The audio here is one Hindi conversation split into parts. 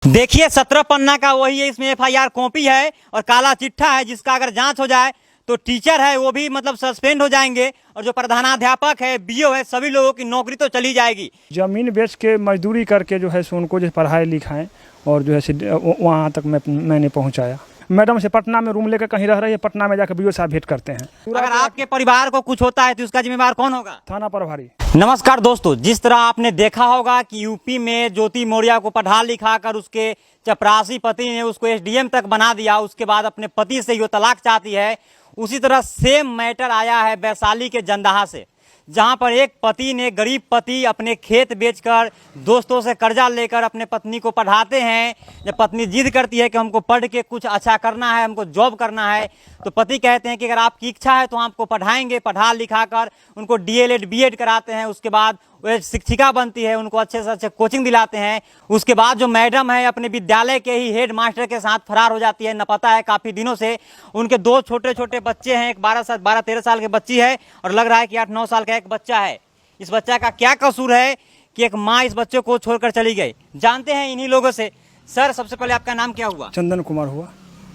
देखिए 17 पन्ना का वही है, इसमें एफआईआर कॉपी है और काला चिट्ठा है, जिसका अगर जांच हो जाए तो टीचर है वो भी मतलब सस्पेंड हो जाएंगे और जो प्रधानाध्यापक है बीओ है सभी लोगों की नौकरी तो चली जाएगी। जमीन बेच के मजदूरी करके जो है सो उनको जो पढ़ाए लिखाएं और जो है वहाँ तक मैंने पहुँचाया। मैडम से पटना में रूम लेकर कहीं रह रही है, पटना में जाकर बीओ साहब भेंट करते हैं। अगर आपके परिवार को कुछ होता है तो उसका जिम्मेवार कौन होगा? थाना प्रभारी। नमस्कार दोस्तों, जिस तरह आपने देखा होगा कि यूपी में ज्योति मौर्य को पढ़ा लिखा कर उसके चपरासी पति ने उसको एसडीएम तक बना दिया, उसके बाद अपने पति से वो तलाक चाहती है, उसी तरह सेम मैटर आया है वैशाली के जंदाहा से, जहां पर एक पति ने, गरीब पति, अपने खेत बेचकर दोस्तों से कर्जा लेकर अपने पत्नी को पढ़ाते हैं। जब पत्नी जिद करती है कि हमको पढ़ के कुछ अच्छा करना है, हमको जॉब करना है, तो पति कहते हैं कि अगर आपकी इच्छा है तो हम आपको पढ़ाएंगे। पढ़ा लिखा कर उनको डीएलएड बीएड कराते हैं, उसके बाद वह शिक्षिका बनती है, उनको अच्छे से अच्छे कोचिंग दिलाते हैं। उसके बाद जो मैडम है अपने विद्यालय के ही हेड मास्टर के साथ फरार हो जाती है, न पता है काफ़ी दिनों से। उनके दो छोटे छोटे बच्चे हैं, एक 12-13 साल की बच्ची है और लग रहा है कि 8-9 साल का एक बच्चा है। इस बच्चा का क्या कसूर है कि एक माँ इस बच्चे को छोड़कर चली गई? जानते हैं इन्हीं लोगों से। सर, सबसे पहले आपका नाम क्या हुआ? चंदन कुमार हुआ।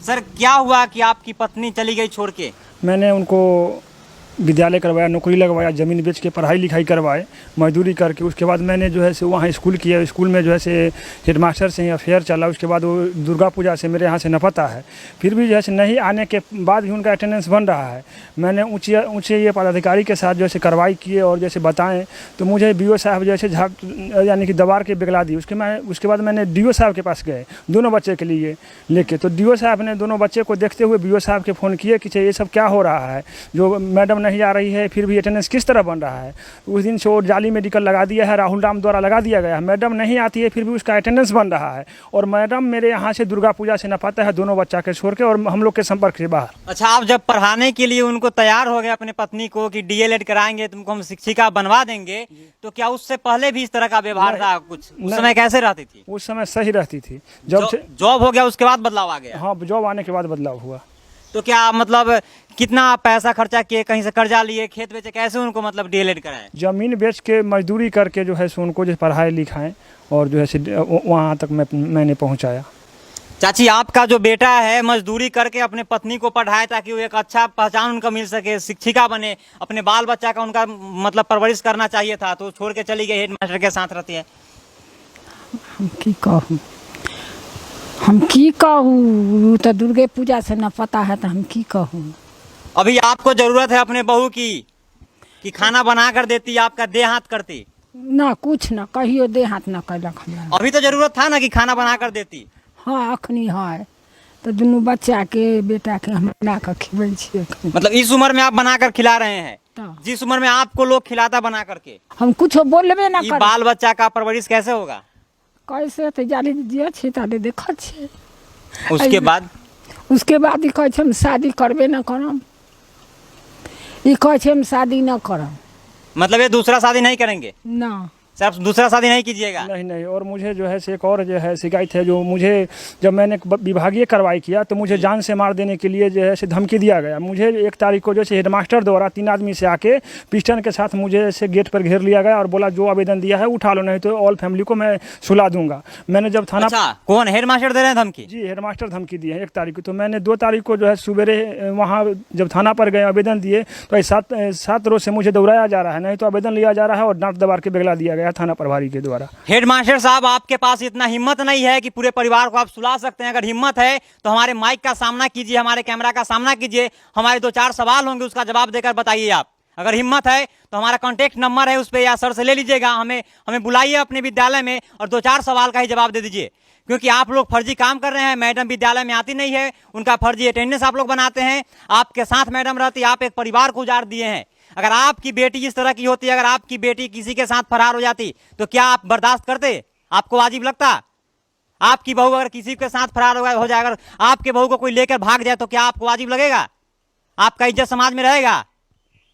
सर, क्या हुआ कि आपकी पत्नी चली गई छोड़ के? मैंने उनको विद्यालय करवाया, नौकरी लगवाया, ज़मीन बेच के पढ़ाई लिखाई करवाए, मजदूरी करके। उसके बाद मैंने जो है से वहाँ स्कूल किया, स्कूल में जो है से हेडमास्टर से ही अफेयर चला। उसके बाद वो दुर्गा पूजा से मेरे यहाँ से नपता है, फिर भी जो है से नहीं आने के बाद भी उनका अटेंडेंस बन रहा है। मैंने ऊँचे ये पदाधिकारी के साथ जो है कार्रवाई किए और जैसे बताएं तो मुझे बीओ साहब जैसे यानी कि दबार के बिगला दी। उसके बाद मैंने डीओ साहब के पास गए दोनों बच्चे के लिए लेके, तो डीओ साहब ने दोनों बच्चे को देखते हुए बीओ साहब के फ़ोन किए कि ये सब क्या हो रहा है, जो मैडम नहीं आ रही है फिर भी अटेंडेंस किस तरह बन रहा है। उस दिन से वो जाली मेडिकल लगा दिया है, राहुल राम द्वारा लगा दिया गया है। मैडम नहीं आती है फिर भी उसका अटेंडेंस बन रहा है और मैडम मेरे यहाँ से दुर्गा पूजा से नपाता है दोनों बच्चा के छोड़ के और हम लोग के संपर्क से बाहर। अच्छा, आप जब पढ़ाने के लिए उनको तैयार हो गए अपने पत्नी को कि डीएलएड कराएंगे, तुमको हम शिक्षिका बनवा देंगे, तो क्या उससे पहले भी इस तरह का व्यवहार था? कुछ उस समय कैसे रहती थी? उस समय सही रहती थी। जब जॉब हो गया उसके बाद बदलाव आ गया? हाँ, जॉब आने के बाद बदलाव हुआ। तो क्या मतलब कितना पैसा खर्चा किए, कहीं से कर्जा लिए, खेत बेचे, कैसे उनको मतलब डीएलएड कराएं? जमीन बेच के मजदूरी करके जो है सो उनको जो पढ़ाए लिखाएं और जो है वहाँ तक मैंने पहुँचाया। चाची, आपका जो बेटा है मजदूरी करके अपने पत्नी को पढ़ाए ताकि वो एक अच्छा पहचान उनका मिल सके, शिक्षिका बने, अपने बाल बच्चा का उनका मतलब परवरिश करना चाहिए था, तो छोड़ के चली गई, हेड मास्टर के साथ रहती है। हम की कहूँ, तो दुर्गे पूजा से न पता है तो हम की कहूँ। अभी आपको जरूरत है अपने बहू की कि खाना बना कर देती, आपका देह हाथ करती? ना कुछ न कहियो दे हाथ न कैलक हमरा। अभी तो जरूरत था ना कि खाना बना कर देती। हाँ, अखनी है तो दुनू बच्चा के बेटा के हम बना कर खिबै छियै। मतलब इस उम्र में आप बनाकर खिला रहे हैं, तो जिस उम्र में आपको लोग खिलाता बना करके? हम कुछ बोलबे न ये कर। बाल बच्चा का परवरिश कैसे होगा? कैसे तो जाली दिए छी ताले देखै छी। उसके बाद ई कहै छै हम शादी करबे न करम, ई कहै छै हम शादी न करम। मतलब ये दूसरा शादी नहीं करेंगे? ना, सिर्फ दूसरा शादी नहीं कीजिएगा? नहीं। और मुझे जो है एक और जो है शिकायत है, जो मुझे जब मैंने विभागीय कार्रवाई किया तो मुझे जान से मार देने के लिए जो है धमकी दिया गया। मुझे 1 तारीख को जो है हेडमास्टर द्वारा 3 आदमी से आके पिस्टन के साथ मुझे ऐसे गेट पर घेर लिया गया और बोला जो आवेदन दिया है उठा लो, नहीं तो ऑल फैमिली को मैं सुला दूंगा। मैंने जब थाना। अच्छा, कौन हेडमास्टर दे रहे हैं धमकी? जी, हेडमास्टर धमकी दिए हैं 1 तारीख को। तो मैंने 2 तारीख को जो है सुबेरे वहाँ जब थाना पर गए आवेदन दिए तो 7 रोज से मुझे दौड़ाया जा रहा है, नहीं तो आवेदन लिया जा रहा है और डांट दबार के बिगला दिया गया थाना प्रभारी के द्वारा। हेडमास्टर साहब, आपके पास इतना हिम्मत नहीं है कि पूरे परिवार को आप सुला सकते हैं? अगर हिम्मत है तो हमारे माइक का सामना कीजिए, हमारे कैमरा का सामना कीजिए, हमारे 2-4 सवाल होंगे, उसका जवाब देकर बताइए आप। अगर हिम्मत है तो हमारा कॉन्टेक्ट नंबर है, उस पर या सर से ले लीजिएगा, हमें बुलाइए अपने विद्यालय में और 2-4 सवाल का ही जवाब दे दीजिए। क्योंकि आप लोग फर्जी काम कर रहे हैं। मैडम विद्यालय में आती नहीं है, उनका फर्जी अटेंडेंस आप लोग बनाते हैं, आपके साथ मैडम रहती, आप एक परिवार को उजाड़ दिए हैं। अगर आपकी बेटी इस तरह की होती, अगर आपकी बेटी किसी के साथ फरार हो जाती तो क्या आप बर्दाश्त करते? आपको वाजिब लगता? आपकी बहू अगर किसी के साथ फरार हो जाए, अगर आपके बहू को कोई लेकर भाग जाए तो क्या आपको वाजिब लगेगा? आपका इज्जत समाज में रहेगा?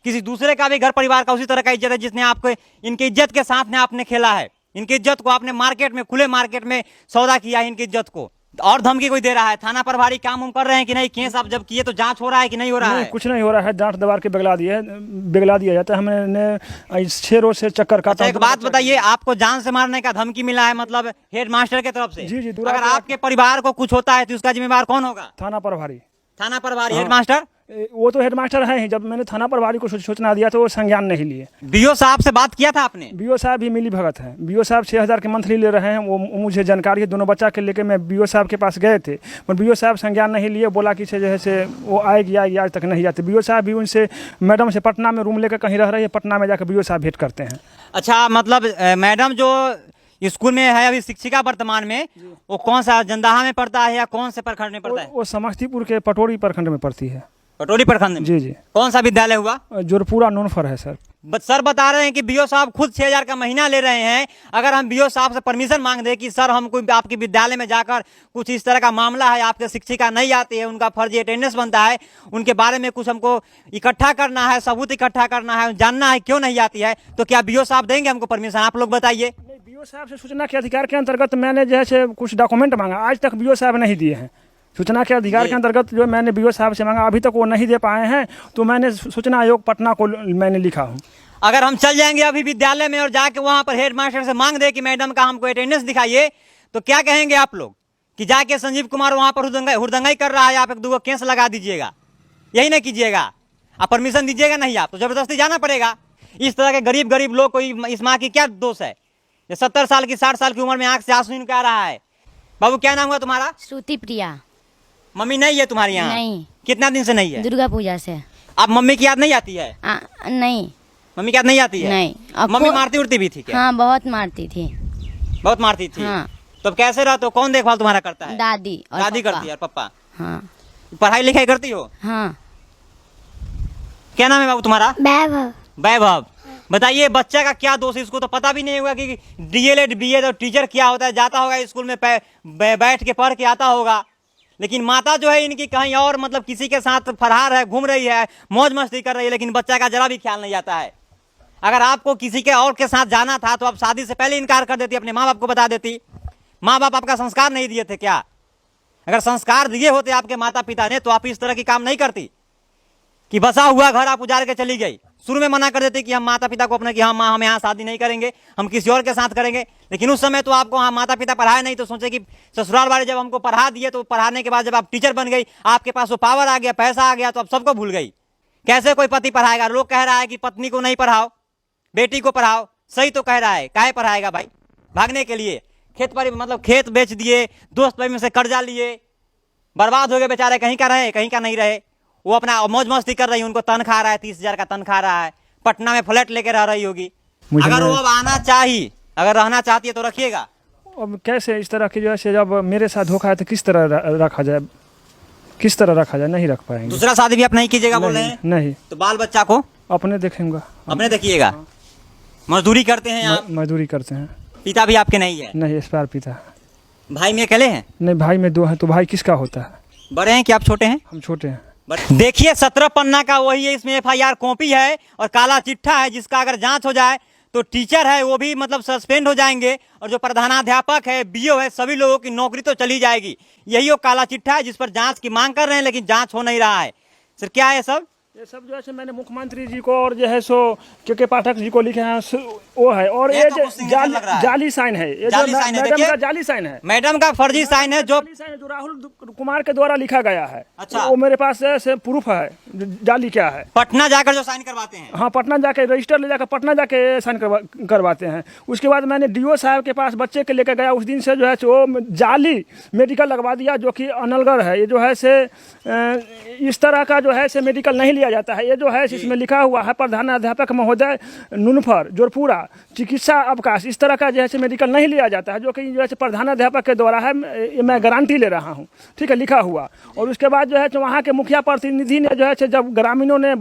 किसी दूसरे का भी घर परिवार का उसी तरह का इज्जत है जिसने आपको, इनकी इज्जत के साथ ने आपने खेला है, इनकी इज्जत को आपने मार्केट में, खुले मार्केट में सौदा किया है इनकी इज्जत को। और धमकी कोई दे रहा है? थाना प्रभारी काम कर रहे हैं कि नहीं? केस आप जब किए तो जांच हो रहा है कि नहीं हो रहा नहीं, है? कुछ नहीं हो रहा है, डांट दबार के बिगला दिया जाता है। हमने 6 रोज से चक्कर काटा। अच्छा, एक बात बताइए, आपको जान से मारने का धमकी मिला है मतलब हेड मास्टर के तरफ से? जी, अगर आपके परिवार को कुछ होता है तो उसका जिम्मेवार कौन होगा? थाना प्रभारी। थाना प्रभारी, हेड मास्टर? वो तो हेडमास्टर है ही। जब मैंने थाना प्रभारी को सूचना दिया तो वो संज्ञान नहीं लिए। बीओ साहब से बात किया था आपने? बीओ साहब भी मिली भगत है। बीओ साहब 6,000 के मंथली ले रहे हैं, वो मुझे जानकारी है। दोनों बच्चा के लेके मैं बीओ साहब के पास गए थे, पर बीओ साहब संज्ञान नहीं लिए। बोला कि से जो है से वो आएगी, आज तक नहीं आते। बीओ साहब भी उनसे मैडम से पटना में रूम लेकर कहीं रह रही है, पटना में जाकर बीओ साहब भेंट करते हैं। अच्छा, मतलब मैडम जो स्कूल में है अभी शिक्षिका वर्तमान में, वो कौन सा जंदाहा में पढ़ता है या कौन से प्रखंड में पढ़ता है? वो समस्तीपुर के पटोरी प्रखंड में पढ़ती है। पटोरी प्रखंड में? जी जी। कौन सा विद्यालय हुआ? जोरपुरा नूनफर है सर। सर बता रहे हैं कि बीओ साहब खुद 6,000 का महीना ले रहे हैं। अगर हम बीओ साहब से परमिशन मांग दें कि सर हम कोई आपके विद्यालय में जाकर कुछ इस तरह का मामला है, आपके शिक्षिका नहीं आती है, उनका फर्जी अटेंडेंस बनता है, उनके बारे में कुछ हमको इकट्ठा करना है, सबूत इकट्ठा करना है, जानना है क्यों नहीं आती है, तो क्या बीओ साहब देंगे हमको परमिशन? आप लोग बताइए। बीओ साहब से सूचना के अधिकार के अंतर्गत मैंने जैसे कुछ डॉक्यूमेंट मांगा, आज तक बीओ साहब नहीं दिए हैं। सूचना के अधिकार के अंतर्गत जो मैंने बीओ साहब से मांगा, अभी तक वो नहीं दे पाए हैं। तो मैंने सूचना आयोग पटना को मैंने लिखा हूँ। अगर हम चल जाएंगे अभी विद्यालय में और जाके वहां पर हेड मास्टर से मांग दे कि मैडम का हमको अटेंडेंस दिखाइए, तो क्या कहेंगे आप लोग? कि जाके संजीव कुमार वहां पर हुड़दंगाई कर रहा है, आप 1-2 केस लगा दीजिएगा, यही नहीं कीजिएगा? आप परमिशन दीजिएगा नहीं, आप तो जबरदस्ती जाना पड़ेगा। इस तरह के गरीब लोग को इस माँ की क्या दोष है? 70 साल की 60 साल की उम्र में आंख से आंसू निकल रहा है। बाबू क्या नाम हुआ तुम्हारा? श्रुति प्रिया। मम्मी नहीं है तुम्हारी यहाँ? नहीं। कितना दिन से नहीं है? दुर्गा पूजा से। आप मम्मी की याद नहीं आती है? नहीं। मम्मी की याद नहीं आती है? नहीं। मम्मी मारती उड़ती भी थी क्या? हाँ, बहुत मारती थी। बहुत मारती थी? हाँ। तो अब कैसे रहो? तो कौन देखभाल तुम्हारा करता है? दादी और दादी पापा। करती है और पापा? हाँ। पढ़ाई लिखाई करती हो? हाँ। क्या नाम है बाबू तुम्हारा? वैभव। वैभव। बताइए, बच्चा का क्या दोष है? इसको तो पता भी नहीं होगा कि डीएलएड बीएड और टीचर क्या होता है। जाता होगा स्कूल में बैठ के पढ़ के आता होगा, लेकिन माता जो है इनकी कहीं और मतलब किसी के साथ फरार है, घूम रही है, मौज मस्ती कर रही है, लेकिन बच्चा का जरा भी ख्याल नहीं आता है। अगर आपको किसी के और के साथ जाना था तो आप शादी से पहले इनकार कर देती, अपने माँ बाप को बता देती। माँ बाप आपका संस्कार नहीं दिए थे क्या? अगर संस्कार दिए होते आपके माता पिता ने तो आप इस तरह की काम नहीं करती कि बसा हुआ घर आप उजाड़ के चली गई। शुरू में मना कर देते कि हम माता पिता को अपने कि हाँ माँ हम यहाँ शादी नहीं करेंगे, हम किसी और के साथ करेंगे। लेकिन उस समय तो आपको हाँ माता पिता पढ़ाए नहीं, तो सोचे कि ससुराल वाले जब हमको पढ़ा दिए, तो पढ़ाने के बाद जब आप टीचर बन गई, आपके पास वो पावर आ गया, पैसा आ गया, तो आप सबको भूल गई। कैसे कोई पति पढ़ाएगा? लोग कह रहा है कि पत्नी को नहीं पढ़ाओ, बेटी को पढ़ाओ। सही तो कह रहा है, काहे पढ़ाएगा भाई? भागने के लिए। खेत पर मतलब खेत बेच दिए, दोस्त भाई में से कर्जा लिए, बर्बाद हो गए बेचारे, कहीं का रहे कहीं का नहीं रहे। वो अपना मौज मस्ती कर रही है, उनको तनख्वाह रहा है, 30,000 का तनख्वाह रहा है, पटना में फ्लैट लेके रह रही होगी। अगर वो अब आना चाहिए, अगर रहना चाहती है तो रखिएगा। अब कैसे इस तरह की जो है जब मेरे साथ धोखा है तो किस तरह रखा जाए? किस तरह रखा जाए? नहीं रख पाएंगे। दूसरा शादी भी आप नहीं कीजिएगा बोल रहे हैं? नहीं। तो बाल बच्चा को अपने देखेंगे। अपने देखिएगा। मजदूरी करते हैं आप? मजदूरी करते हैं। पिता भी आपके नहीं है? नहीं, एक्सपायर पिता है। भाई में अकेले हैं? नहीं, भाई में 2 हैं। तो भाई किसका होता है? बड़े हैं कि आप छोटे हैं? हम छोटे हैं। देखिए 17 पन्ना का वही है, इसमें FIR कॉपी है और काला चिट्ठा है, जिसका अगर जांच हो जाए तो टीचर है वो भी मतलब सस्पेंड हो जाएंगे, और जो प्रधानाध्यापक है, बीओ है, सभी लोगों की नौकरी तो चली जाएगी। यही वो काला चिट्ठा है जिस पर जांच की मांग कर रहे हैं, लेकिन जांच हो नहीं रहा है। सर क्या है सब? ये सब जो है मैंने मुख्यमंत्री जी को और जो है सो के पाठक जी को लिखे हैं, वो है। और ये ये तो कुछ signature लग रहा है। जाली साइन है, ये जाली जो साइन है, मैडम देखिए। का जाली साइन है। मैडम का फर्जी साइन है जो जो राहुल कुमार के द्वारा लिखा गया है। अच्छा। वो मेरे पास से प्रूफ है जाली क्या है। पटना जाकर जो साइन करवाते हैं। हाँ, पटना जाके रजिस्टर ले जाकर पटना जाके साइन करवाते हैं। उसके बाद मैंने DO साहब के पास बच्चे के लेकर गया, उस दिन से जो है वो जाली मेडिकल लगवा दिया, जो कि अनलगढ़ है। ये जो है से इस तरह का जो है से मेडिकल नहीं लिया जाता है। ये जो है इसमें लिखा हुआ है प्रधानाध्यापक महोदय नूनफर जोरपुरा चिकित्सा अवकाश, इस तरह का जो है मेडिकल नहीं लिया जाता है, जो कि जो है प्रधानाध्यापक के द्वारा है। मैं गारंटी ले रहा हूँ, ठीक है, लिखा हुआ। और उसके बाद जो है वहाँ के मुखिया प्रतिनिधि ने जो है जब ग्रामीणों ने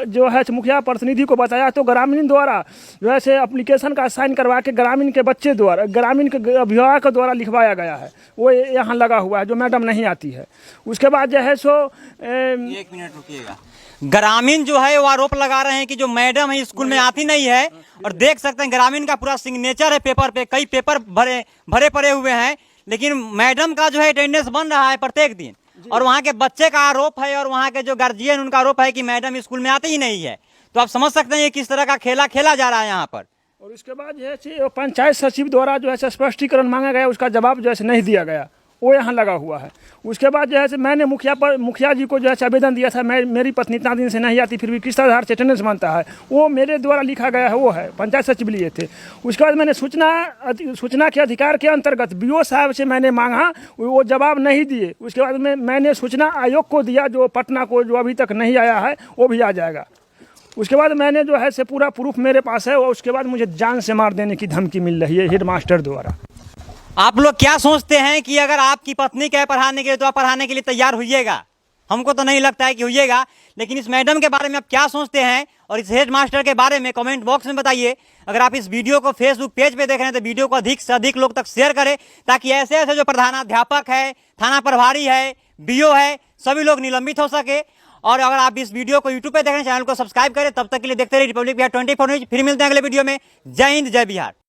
जो है मुखिया प्रतिनिधि को बताया, तो ग्रामीण द्वारा जो है से एप्लीकेशन का साइन करवा के ग्रामीण के बच्चे द्वारा, ग्रामीण के अभिभावक द्वारा लिखवाया गया है। वो यहाँ लगा हुआ है, जो मैडम नहीं आती है। उसके बाद जो है सो 1 मिनट रुकिएगा। ग्रामीण जो है वो आरोप लगा रहे हैं कि जो मैडम है स्कूल में आती नहीं है, और देख सकते हैं ग्रामीण का पूरा सिग्नेचर है पेपर पे, कई पेपर भरे पड़े हुए हैं, लेकिन मैडम का जो है अटेंडेंस बन रहा है प्रत्येक दिन, और वहाँ के बच्चे का आरोप है और वहाँ के जो गार्जियन उनका आरोप है कि मैडम स्कूल में आती ही नहीं है। तो आप समझ सकते हैं ये किस तरह का खेला खेला जा रहा है यहाँ पर। और इसके बाद जो है से पंचायत सचिव द्वारा जो है से स्पष्टीकरण मांगा गया, उसका जवाब जो है से नहीं दिया गया, वो यहाँ लगा हुआ है। उसके बाद जो है से मैंने मुखिया जी को जो है से आवेदन दिया था, मेरी पत्नी इतना दिन से नहीं आती, फिर भी किस आधार से अटेंडेंस बनता है, वो मेरे द्वारा लिखा गया है, वो है पंचायत सचिव लिए थे। उसके बाद मैंने सूचना के अधिकार के अंतर्गत BO साहब से मैंने मांगा, वो जवाब नहीं दिए। उसके बाद मैंने सूचना आयोग को दिया, जो पटना को, जो अभी तक नहीं आया है, वो भी आ जाएगा। उसके बाद मैंने जो है से पूरा प्रूफ मेरे पास है, और उसके बाद मुझे जान से मार देने की धमकी मिल रही है हेडमास्टर द्वारा। आप लोग क्या सोचते हैं कि अगर आपकी पत्नी कहे पढ़ाने के लिए तो आप पढ़ाने के लिए तैयार होइएगा? हमको तो नहीं लगता है कि होइएगा, लेकिन इस मैडम के बारे में आप क्या सोचते हैं और इस हेड मास्टर के बारे में कमेंट बॉक्स में बताइए। अगर आप इस वीडियो को फेसबुक पेज पे देख रहे हैं तो वीडियो को अधिक से अधिक लोग तक शेयर करें, ताकि ऐसे ऐसे जो प्रधानाध्यापक है, थाना प्रभारी है, BO है, सभी लोग निलंबित हो सके। और अगर आप इस वीडियो को यूट्यूब पे देख रहे हैं, चैनल को सब्सक्राइब करें। तब तक के लिए देखते रहिए रिपब्लिक बिहार 24 न्यूज। फिर मिलते हैं अगले वीडियो में। जय हिंद, जय बिहार।